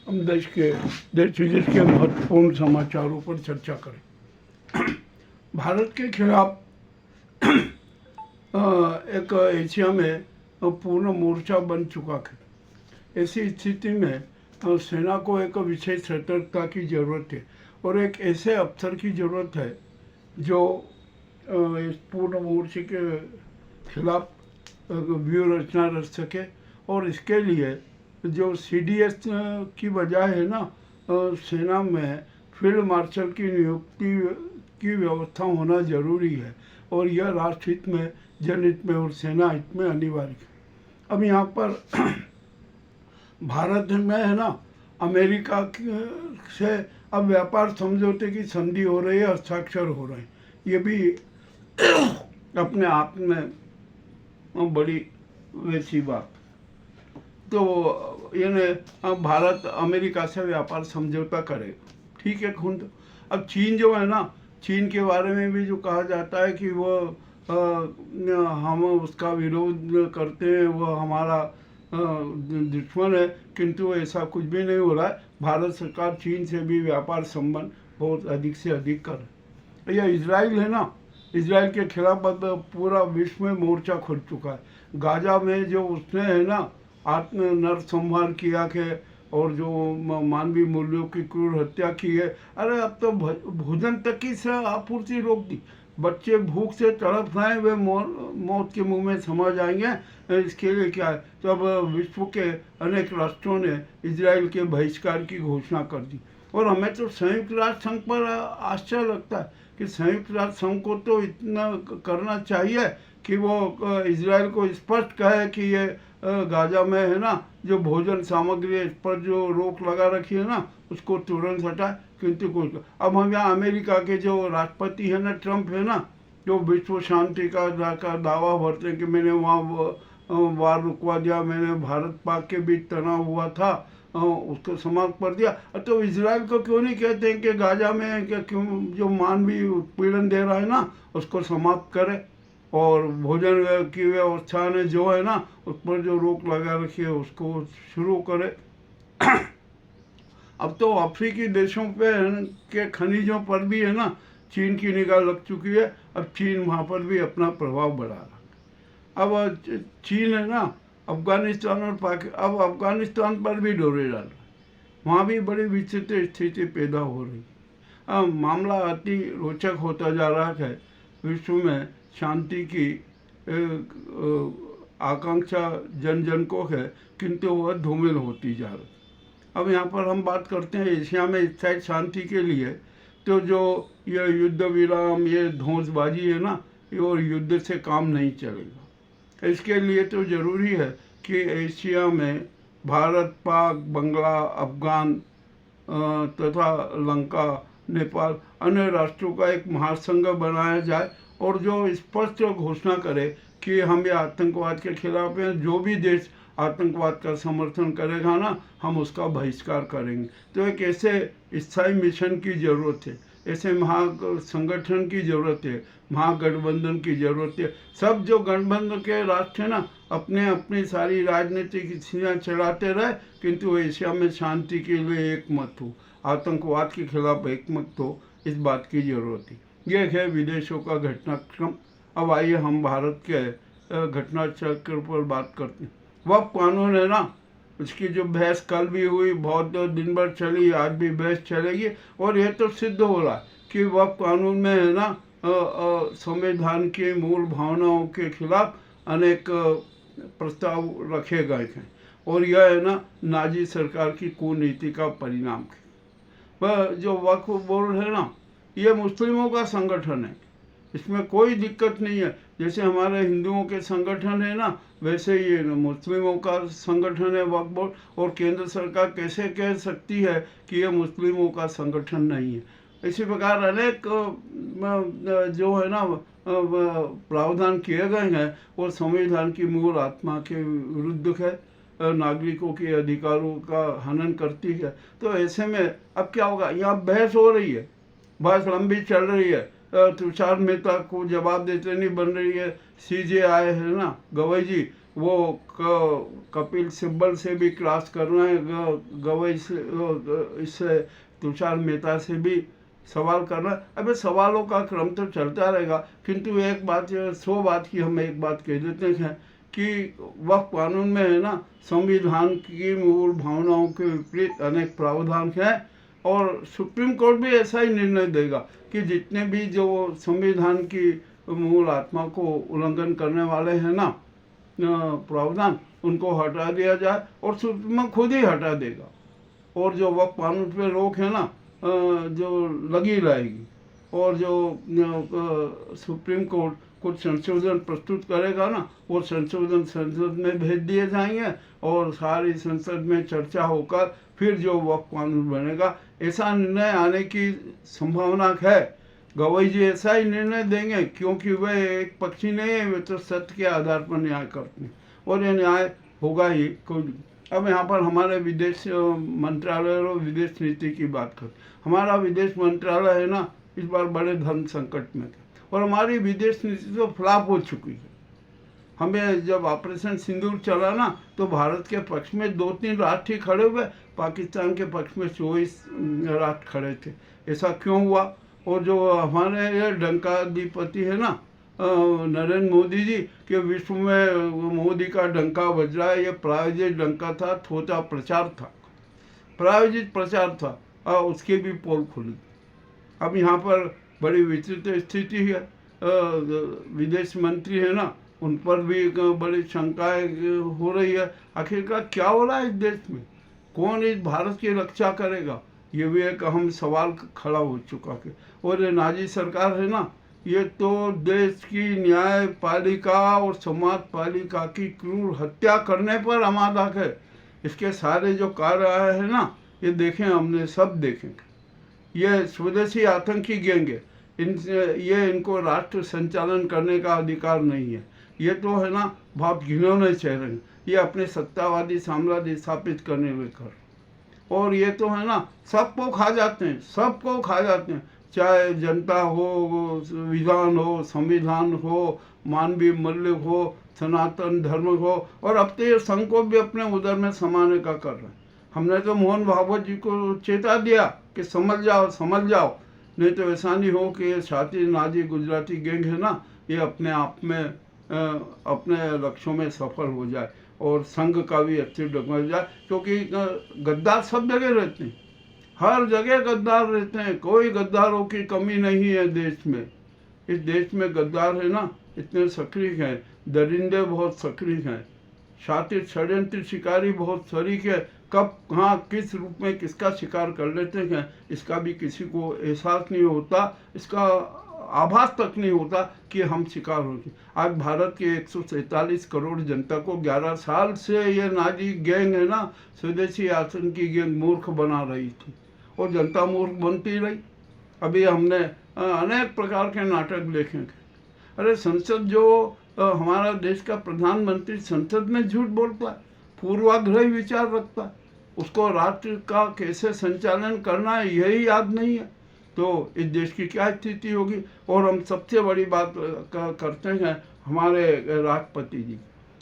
हम देश विदेश के महत्वपूर्ण समाचारों पर चर्चा करें। भारत के खिलाफ एक एशिया में पूर्ण मोर्चा बन चुका है। ऐसी स्थिति में सेना को एक विशेष सतर्कता की ज़रूरत है और एक ऐसे अफसर की ज़रूरत है जो इस पूर्ण मोर्चे के खिलाफ व्यूह रचना रच सके। और इसके लिए जो CDS की बजाय है ना, सेना में फील्ड मार्शल की नियुक्ति की व्यवस्था होना जरूरी है और यह राष्ट्र हित में, जनहित में और सेना हित में अनिवार्य है। अब यहाँ पर भारत में है ना, अमेरिका से अब व्यापार समझौते की संधि हो रही है, हस्ताक्षर हो रहे हैं। ये भी अपने आप में बड़ी वैसी बात। तो यानी अब भारत अमेरिका से व्यापार समझौता करे, ठीक है खुद। अब चीन जो है ना, चीन के बारे में भी जो कहा जाता है कि वो हम उसका विरोध करते हैं, वो हमारा दुश्मन है, किंतु ऐसा कुछ भी नहीं हो रहा है। भारत सरकार चीन से भी व्यापार संबंध बहुत अधिक से अधिक कर रही है। यह इजराइल है ना, इजराइल के खिलाफ पूरा विश्व में मोर्चा खुल चुका है। गाजा में जो उसने है ना आत्म नरसंहार किया के और जो मानवीय मूल्यों की क्रूर हत्या की है, अरे अब तो भोजन तक की से आपूर्ति रोक दी। बच्चे भूख से तड़प रहे हैं, वे मौत के मुंह में समा जाएंगे। इसके लिए क्या है, तो अब विश्व के अनेक राष्ट्रों ने इजराइल के बहिष्कार की घोषणा कर दी। और हमें तो संयुक्त राष्ट्र संघ पर आश्चर्य लगता है कि संयुक्त राष्ट्र संघ को तो इतना करना चाहिए कि वो इजराइल को स्पष्ट कहे कि ये गाजा में है ना जो भोजन सामग्री पर जो रोक लगा रखी है ना, उसको तुरंत हटाए। किंतु कुछ अब हम यहाँ अमेरिका के जो राष्ट्रपति है ना, ट्रंप है ना, जो विश्व शांति का दावा भरते हैं कि मैंने वहाँ वार रुकवा दिया, मैंने भारत पाक के बीच तनाव हुआ था उसको समाप्त कर दिया। तो इजराइल को क्यों नहीं कहते हैं कि गाजा में क्यों जो मानवीय उत्पीड़न दे रहा है ना उसको समाप्त करे और भोजन की व्यवस्था ने जो है ना उस पर जो रोक लगा रखी है उसको शुरू करे। अब तो अफ्रीकी देशों पे के खनिजों पर भी है ना चीन की निगाह लग चुकी है। अब चीन वहाँ पर भी अपना प्रभाव बढ़ा रहा है। अब चीन है ना अफगानिस्तान और अब अफगानिस्तान पर भी डोरे डाल रहा है। वहाँ भी बड़ी विचित्र स्थिति पैदा हो रही है। अब मामला अति रोचक होता जा रहा है। विश्व में शांति की आकांक्षा जन जन को है, किंतु वह धूमिल होती जा रही। अब यहाँ पर हम बात करते हैं एशिया में स्थायी शांति के लिए, तो जो ये युद्ध विराम, ये धौंसबाजी है ना, ये और युद्ध से काम नहीं चलेगा। इसके लिए तो ज़रूरी है कि एशिया में भारत, पाक, बांग्ला, अफगान तथा लंका, नेपाल, अन्य राष्ट्रों का एक महासंघ बनाया जाए और जो स्पष्ट घोषणा करे कि हम ये आतंकवाद के खिलाफ हैं। जो भी देश आतंकवाद का समर्थन करेगा ना, हम उसका बहिष्कार करेंगे। तो एक ऐसे स्थायी मिशन की ज़रूरत है, ऐसे महासंगठन की ज़रूरत है, महागठबंधन की ज़रूरत है। सब जो गठबंधन के राष्ट्र हैं ना अपने अपनी सारी राजनीतिक स्थितियाँ चलाते रहे, किंतु एशिया में शांति के लिए एक मत हो, आतंकवाद के खिलाफ एक मत हो, इस बात की ज़रूरत है। यह है विदेशों का घटनाक्रम। अब आइए हम भारत के घटनाचक्र पर बात करते हैं। वक्फ कानून है ना, उसकी जो बहस कल भी हुई, बहुत दिन भर चली, आज भी बहस चलेगी। और यह तो सिद्ध हो रहा है कि वक्फ कानून में है ना संविधान की मूल भावनाओं के खिलाफ अनेक प्रस्ताव रखे गए हैं और यह है ना नाजी सरकार की कुनीति का परिणाम है। वह जो वक्फ बोर्ड है ना, ये मुस्लिमों का संगठन है, इसमें कोई दिक्कत नहीं है। जैसे हमारे हिंदुओं के संगठन है ना, वैसे ये मुस्लिमों का संगठन है वक्फ बोर्ड। और केंद्र सरकार कैसे कह सकती है कि ये मुस्लिमों का संगठन नहीं है। इसी प्रकार अनेक जो है ना प्रावधान किए गए हैं और संविधान की मूल आत्मा के विरुद्ध है, नागरिकों के अधिकारों का हनन करती है। तो ऐसे में अब क्या होगा, यहाँ बहस हो रही है, बहस लंबी चल रही है। तुषार मेहता को जवाब देते नहीं बन रही है। CJI है ना गवई जी, वो कपिल सिब्बल से भी क्रॉस कर रहे हैं, गवई से इससे तुषार मेहता से भी सवाल करना। अबे सवालों का क्रम तो चलता रहेगा, किंतु एक बात 100 बात की हम एक बात कह देते हैं कि वक्फ कानून में है ना संविधान की मूल भावनाओं के विपरीत अनेक प्रावधान हैं, और सुप्रीम कोर्ट भी ऐसा ही निर्णय देगा कि जितने भी जो संविधान की मूल आत्मा को उल्लंघन करने वाले हैं ना प्रावधान, उनको हटा दिया जाए, और सुप्रीम खुद ही हटा देगा। और जो वक्फ कानून पे रोक है ना जो लगी रहेगी, और जो सुप्रीम कोर्ट कुछ संशोधन प्रस्तुत करेगा ना, वो संशोधन संसद में भेज दिए जाएंगे, और सारी संसद में चर्चा होकर फिर जो वक्फ कानून बनेगा, ऐसा निर्णय आने की संभावना है। गवई जी ऐसा ही निर्णय देंगे, क्योंकि वे एक पक्षी नहीं है, वे तो सत्य के आधार पर न्याय करते हैं, और ये न्याय होगा ही। कोई अब यहाँ पर हमारे विदेश मंत्रालय और विदेश नीति की बात करें, हमारा विदेश मंत्रालय है ना इस बार बड़े धर्म संकट में था, और हमारी विदेश नीति तो फ्लॉप हो चुकी है। हमें जब ऑपरेशन सिंदूर चला ना, तो भारत के पक्ष में 2-3 राष्ट्र ही खड़े हुए, पाकिस्तान के पक्ष में 24 राष्ट्र खड़े थे। ऐसा क्यों हुआ? और जो हमारे ये डंकाधिपति है ना नरेंद्र मोदी जी के विश्व में मोदी का डंका बज रहा है, ये प्रायोजित डंका था, थोड़ा प्रचार था, प्रायोजित प्रचार था, उसकी भी पोल खुली। अब यहाँ पर बड़ी विचित्र स्थिति है, विदेश मंत्री है ना उन पर भी बड़ी शंकाएं हो रही है। आखिरकार क्या हो रहा है इस देश में, कौन इस भारत की रक्षा करेगा, ये भी एक अहम सवाल खड़ा हो चुका है। और ये नाजी सरकार है ना, ये तो देश की न्यायपालिका और समाज पालिका की क्रूर हत्या करने पर आमादा है। इसके सारे जो कार्य आए हैं ना, ये देखें हमने, सब देखेंगे। ये स्वदेशी आतंकी गैंग है, इनको राष्ट्र संचालन करने का अधिकार नहीं है। ये तो है ना बहुत घिनौने चेहरे हैं, ये अपने सत्तावादी साम्राज्य स्थापित करने में कर, और ये तो है ना सबको खा जाते हैं, सबको खा जाते हैं, चाहे जनता हो, विधान हो, संविधान हो, मानवीय मूल्य हो, सनातन धर्म हो, और अब तो ये संघ को भी अपने उदर में समाने का कर रहे हैं। हमने तो मोहन भागवत जी को चेता दिया कि समझ जाओ, समझ जाओ, नहीं तो ऐसा नहीं हो कि ये शातिर नाजी गुजराती गैंग है ना, ये अपने आप में अपने लक्ष्यों में सफल हो जाए, और संघ का भी अस्तित्व डगमग जाए। क्योंकि गद्दार सब जगह रहते हैं, हर जगह गद्दार रहते हैं, कोई गद्दारों की कमी नहीं है देश में। इस देश में गद्दार है ना इतने सक्रिय हैं, दरिंदे बहुत सक्रिय हैं, शातिर षड्यंत्र शिकारी बहुत शरीक है, कब कहाँ किस रूप में किसका शिकार कर लेते हैं इसका भी किसी को एहसास नहीं होता, इसका आभास तक नहीं होता कि हम शिकार होंगे। आज भारत के 147 करोड़ जनता को 11 साल से ये नाजी गैंग है ना, स्वदेशी आतंकी गैंग मूर्ख बना रही थी, और जनता मूर्ख बनती रही। अभी हमने अनेक प्रकार के नाटक देखेंगे। अरे संसद जो हमारा देश का प्रधानमंत्री संसद में झूठ बोलता है, पूर्वाग्रही विचार रखता है, उसको राष्ट्र का कैसे संचालन करना है यही याद नहीं है, तो इस देश की क्या स्थिति होगी। और हम सबसे बड़ी बात करते हैं हमारे राष्ट्रपति जी।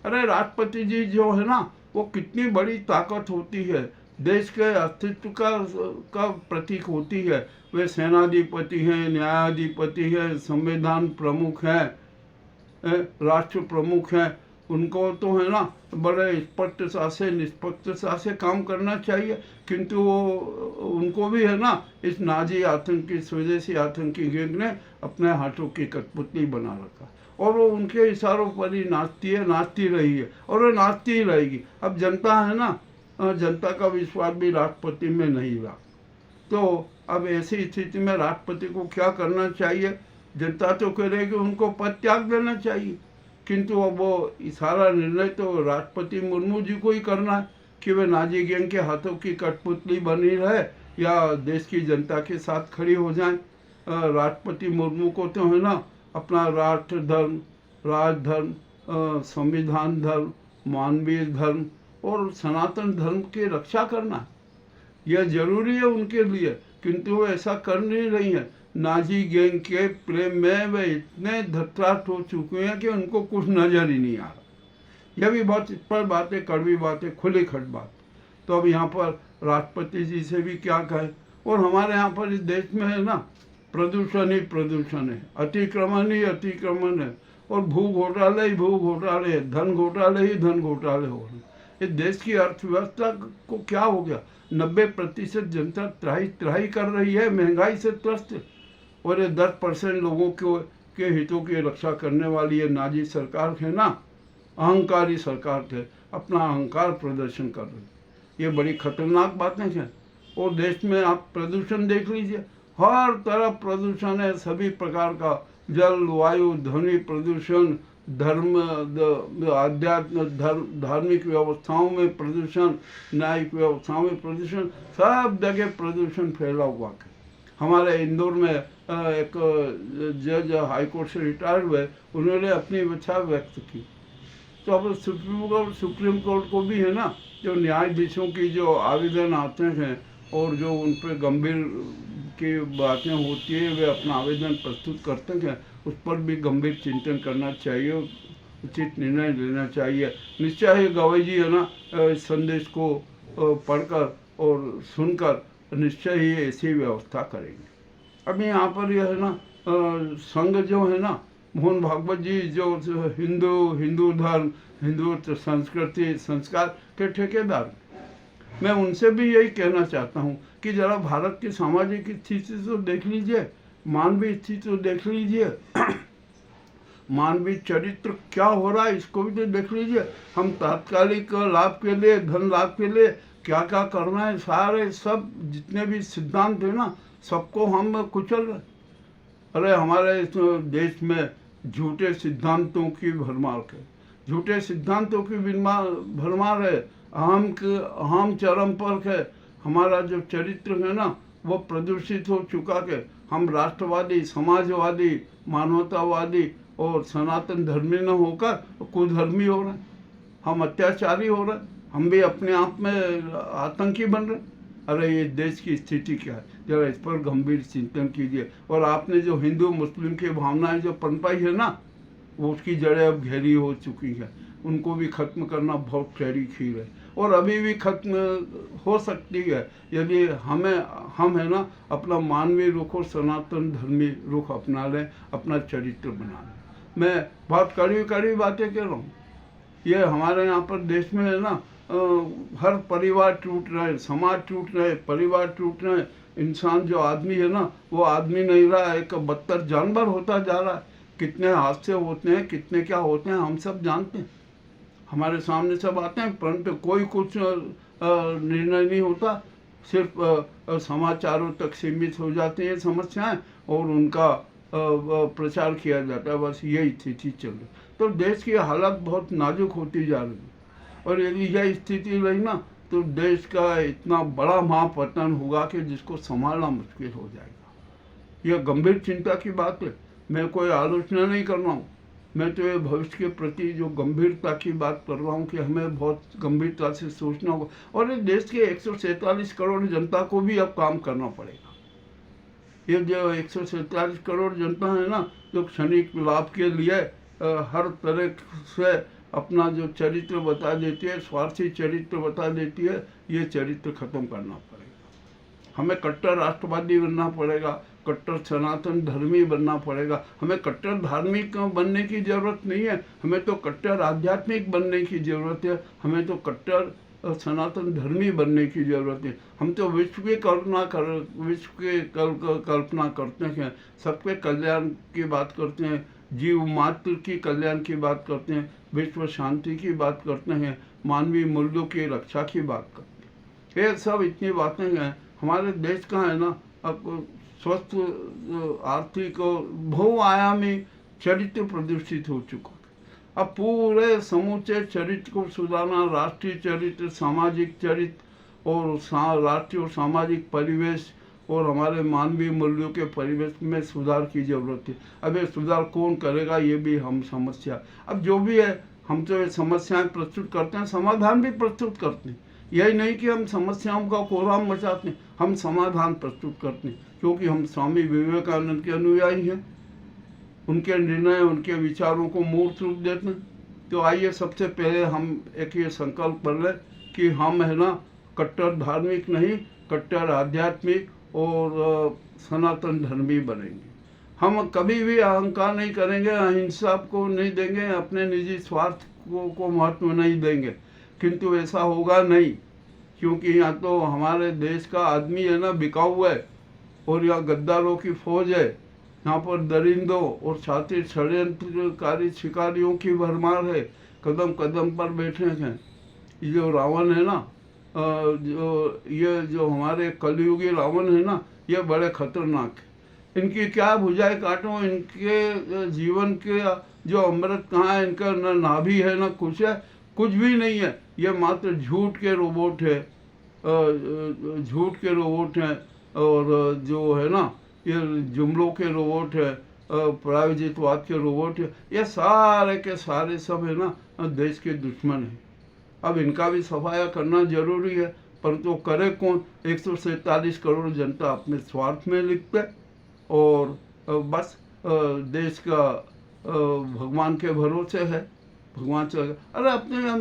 अरे राष्ट्रपति जी जो है ना वो कितनी बड़ी ताकत होती है, देश के अस्तित्व का प्रतीक होती है। वे सेनाधिपति हैं, न्यायाधिपति हैं, संविधान प्रमुख हैं, राष्ट्र प्रमुख हैं, उनको तो है ना बड़े स्पष्टता से निष्पक्षता से काम करना चाहिए, किंतु वो उनको भी है ना इस नाजी आतंकी स्वदेशी आतंकी गैंग ने अपने हाथों की कठपुतली बना रखा, और वो उनके इशारों पर ही नाचती है, नाचती रही है, और वो नाचती ही रहेगी। अब जनता है ना, जनता का विश्वास भी राष्ट्रपति में नहीं रहा, तो अब ऐसी स्थिति में राष्ट्रपति को क्या करना चाहिए? जनता तो कह रही कि उनको पद त्याग देना चाहिए, किंतु अब वो सारा निर्णय तो राष्ट्रपति मुर्मू जी को ही करना है कि वे नाजी गैंग के हाथों की कठपुतली बनी रहे या देश की जनता के साथ खड़ी हो जाएं। राष्ट्रपति मुर्मू को तो है ना अपना राष्ट्र धर्म, राजधर्म, संविधान धर्म, मानवीय धर्म और सनातन धर्म की रक्षा करना है, यह जरूरी है उनके लिए, किंतु वो ऐसा कर नहीं रही है। नाजी गैंग के प्रेम में वे इतने धत्ताट हो चुके हैं कि उनको कुछ नजर ही नहीं आ रहा। यह भी बहुत इस पर बात है, कड़वी बात है, खुली खट बात। तो अब यहाँ पर राष्ट्रपति जी से भी क्या कहें। और हमारे यहाँ पर इस देश में है ना, प्रदूषण ही प्रदूषण है, अतिक्रमण ही अतिक्रमण है, और भू घोटाले ही भू घोटाले, धन घोटाले ही धन घोटाले हो रहे हैं। इस देश की अर्थव्यवस्था को क्या हो गया? 90% जनता त्राही त्राही कर रही है, महंगाई से त्रस्त है, और ये 10% लोगों के हितों की रक्षा करने वाली ये नाजी सरकार है ना, अहंकारी सरकार थे, अपना अहंकार प्रदर्शन कर रही। ये बड़ी खतरनाक बातें हैं। और देश में आप प्रदूषण देख लीजिए, हर तरफ प्रदूषण है, सभी प्रकार का, जल, वायु, ध्वनि प्रदूषण, धर्म, आध्यात्म, धार्मिक व्यवस्थाओं में प्रदूषण, न्यायिक व्यवस्थाओं में प्रदूषण, सब जगह प्रदूषण फैला हुआ है। हमारे इंदौर में एक जज हाईकोर्ट से रिटायर्ड हुए, उन्होंने अपनी इच्छा व्यक्त की। तो अब सुप्रीम कोर्ट को भी है ना, जो न्यायाधीशों की जो आवेदन आते हैं और जो उन पर गंभीर की बातें होती है, वे अपना आवेदन प्रस्तुत करते हैं, उस पर भी गंभीर चिंतन करना चाहिए, उचित निर्णय लेना चाहिए। निश्चय ही गवई जी है ना, इस संदेश को पढ़कर और सुनकर निश्चय ही ऐसी व्यवस्था करेंगे। अभी यहाँ पर यह है ना, संघ जो है ना, मोहन भागवत जी जो हिंदू धर्म, हिंदू संस्कृति संस्कार के ठेकेदार, मैं उनसे भी यही कहना चाहता हूँ कि जरा भारत की सामाजिक स्थिति तो देख लीजिए, मानवीय स्थिति तो देख लीजिए, मानवीय चरित्र क्या हो रहा है इसको भी तो देख लीजिए। हम तात्कालिक लाभ के लिए, धन लाभ के लिए क्या क्या करना है, सारे सब जितने भी सिद्धांत है ना, सबको हम कुचल रहे। अरे हमारे इस देश में झूठे सिद्धांतों की भरमार है, झूठे सिद्धांतों की भरमार है, अहम चरम पर है। हमारा जो चरित्र है ना, वो प्रदूषित हो चुका है। हम राष्ट्रवादी, समाजवादी, मानवतावादी और सनातन धर्मी न होकर कुधर्मी हो रहे हैं, हम अत्याचारी हो रहे हैं, हम भी अपने आप में आतंकी बन रहे हैं। अरे ये देश की स्थिति क्या है, जरा इस पर गंभीर चिंतन कीजिए। और आपने जो हिंदू मुस्लिम की भावनाएं जो पनपाई है ना, वो उसकी जड़ें अब गहरी हो चुकी हैं, उनको भी खत्म करना बहुत गहरी खीर है, और अभी भी खत्म हो सकती है यदि हम है ना अपना मानवीय रुख और सनातन धर्मी रुख अपना लें, अपना चरित्र बना लें। मैं बहुत कड़वी बातें कह रहा हूँ। ये हमारे यहाँ पर देश में है ना, हर परिवार टूट रहे, समाज टूट रहे, परिवार टूट रहे, इंसान जो आदमी है ना, वो आदमी नहीं रहा, एक बदतर जानवर होता जा रहा है। कितने हादसे होते हैं, कितने क्या होते हैं, हम सब जानते हैं, हमारे सामने सब आते हैं, परंतु कोई कुछ निर्णय नहीं होता, सिर्फ समाचारों तक सीमित हो जाती हैं समस्याएं और उनका प्रचार किया जाता है, बस यही स्थिति चल रही। तो देश की हालत बहुत नाजुक होती जा रही है, और यदि यह स्थिति रही ना, तो देश का इतना बड़ा महापतन होगा कि जिसको संभालना मुश्किल हो जाएगा। यह गंभीर चिंता की बात है। मैं कोई आलोचना नहीं कर रहा हूँ, मैं तो ये भविष्य के प्रति जो गंभीरता की बात कर रहा हूँ कि हमें बहुत गंभीरता से सोचना होगा, और इस देश के 147 करोड़ जनता को भी अब काम करना पड़ेगा। ये जो 147 करोड़ जनता है ना, जो क्षणिक लाभ के लिए हर तरह से अपना जो चरित्र बता देती है, स्वार्थी चरित्र बता देती है, ये चरित्र खत्म करना पड़ेगा। हमें कट्टर राष्ट्रवादी बनना पड़ेगा, कट्टर सनातन धर्मी बनना पड़ेगा। हमें कट्टर धार्मिक बनने की जरूरत नहीं है, हमें तो कट्टर आध्यात्मिक बनने की जरूरत है, हमें तो कट्टर सनातन धर्मी बनने की जरूरत है। हम तो विश्व की कल्पना करते हैं, सबके कल्याण की बात करते हैं, जीव मात्र की कल्याण की बात करते हैं, विश्व शांति की बात करते हैं, मानवीय मूल्यों की रक्षा की बात करते हैं। ये सब इतनी बातें हैं। हमारे देश का है ना अब स्वस्थ आर्थिक और बहुआयामी चरित्र प्रदूषित हो चुका। अब पूरे समूचे चरित्र को सुधारना, राष्ट्रीय चरित्र, सामाजिक चरित्र और राष्ट्रीय और सामाजिक परिवेश और हमारे मानवीय मूल्यों के परिवेश में सुधार की जरूरत है। अब ये सुधार कौन करेगा, ये भी हम समस्या। अब जो भी है, हम तो ये समस्याएं प्रस्तुत करते हैं, समाधान भी प्रस्तुत करते हैं। यही नहीं कि हम समस्याओं का कोहराम मचाते हैं, हम समाधान प्रस्तुत करते हैं। क्योंकि हम स्वामी विवेकानंद के अनुयायी हैं, उनके निर्णय, उनके विचारों को मूर्त रूप देते हैं। तो आइए सबसे पहले हम एक ये संकल्प कर लें कि हम है ना कट्टर धार्मिक नहीं, कट्टर आध्यात्मिक और सनातन धर्मी बनेंगे। हम कभी भी अहंकार नहीं करेंगे, अहिंसा को नहीं देंगे, अपने निजी स्वार्थ को महत्व नहीं देंगे। किंतु ऐसा होगा नहीं, क्योंकि यहाँ तो हमारे देश का आदमी है ना बिकाऊ है, और यहाँ गद्दारों की फौज है। यहाँ पर दरिंदों और शातिर षड्यंत्रकारी शिकारियों की भरमार है, कदम कदम पर बैठे हैं। ये जो रावण है ना, जो हमारे कलयुगी रावण है ना, ये बड़े खतरनाक है। इनकी क्या भुजाएं काटो, इनके जीवन के जो अमृत कहाँ है, इनका न नाभि है न कुछ है, कुछ भी नहीं है। ये मात्र झूठ के रोबोट है, झूठ के रोबोट हैं, और जो है ना ये जुमलों के रोबोट है, प्रायोजितवाद के रोबोट है। ये सारे के सारे सब है ना देश के दुश्मन हैं। अब इनका भी सफाया करना जरूरी है, परंतु करे कौन? 147 करोड़ जनता अपने स्वार्थ में लिप्त है, और बस देश का भगवान के भरोसे है। भगवान से अरे अपने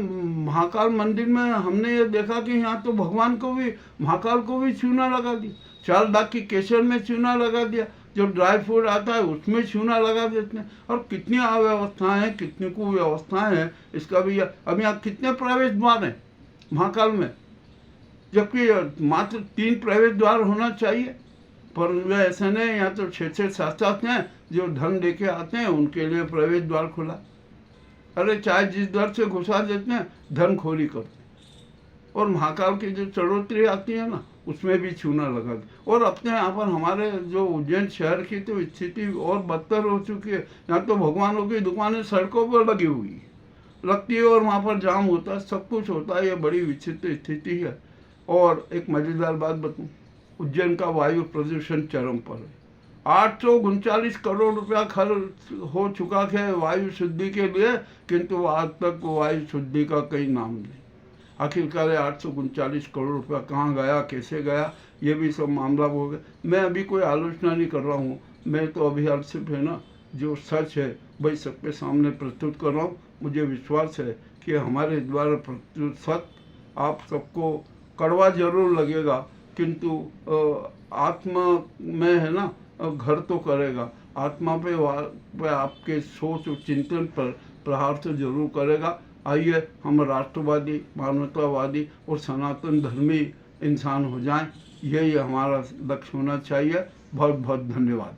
महाकाल मंदिर में हमने ये देखा कि यहाँ तो भगवान को भी, महाकाल को भी चूना लगा दिया, 4 लाख की केसर में चूना लगा दिया, जो ड्राई फ्रूट आता है उसमें चूना लगा देते हैं। और कितनी अव्यवस्थाएं हैं, कितनी कुव्यवस्थाएं हैं, इसका भी। अब यहाँ कितने प्रवेश द्वार हैं महाकाल में, जबकि मात्र 3 प्रवेश द्वार होना चाहिए, पर वे ऐसे नहीं। यहाँ तो 6-6 7-7 हैं, जो धन लेके आते हैं उनके लिए प्रवेश द्वार खुला। अरे चाहे जिस दर से घुसा देते हैं, धनखोरी करते हैं। और महाकाल की जो चढ़ोतरी आती है ना, उसमें भी चूना लगा दे। और अपने यहाँ पर हमारे जो उज्जैन शहर की तो स्थिति और बदतर हो चुकी है। यहाँ तो भगवानों की दुकानें सड़कों पर लगी हुई लगती है, और वहाँ पर जाम होता है, सब कुछ होता है। ये बड़ी विचित्र स्थिति है। और एक मजेदार बात बताऊँ, उज्जैन का वायु प्रदूषण चरम पर है। 839 करोड़ रुपया खर्च हो चुका है वायु शुद्धि के लिए, किंतु आज तक वायु शुद्धि का कहीं नाम नहीं। आखिरकार 839 करोड़ रुपया कहाँ गया, कैसे गया, ये भी सब मामला हो गया। मैं अभी कोई आलोचना नहीं कर रहा हूँ, मैं तो अभी आप सिर्फ है ना जो सच है वही सबके सामने प्रस्तुत कर रहा हूँ। मुझे विश्वास है कि हमारे द्वारा प्रस्तुत सत्य आप सबको कड़वा जरूर लगेगा, किंतु आत्मा में है ना घर तो करेगा, आत्मा पे आपके सोच और चिंतन पर प्रहार तो जरूर करेगा। आइए हम राष्ट्रवादी, मानवतावादी और सनातन धर्मी इंसान हो जाएं, यही हमारा लक्ष्य होना चाहिए। बहुत बहुत धन्यवाद।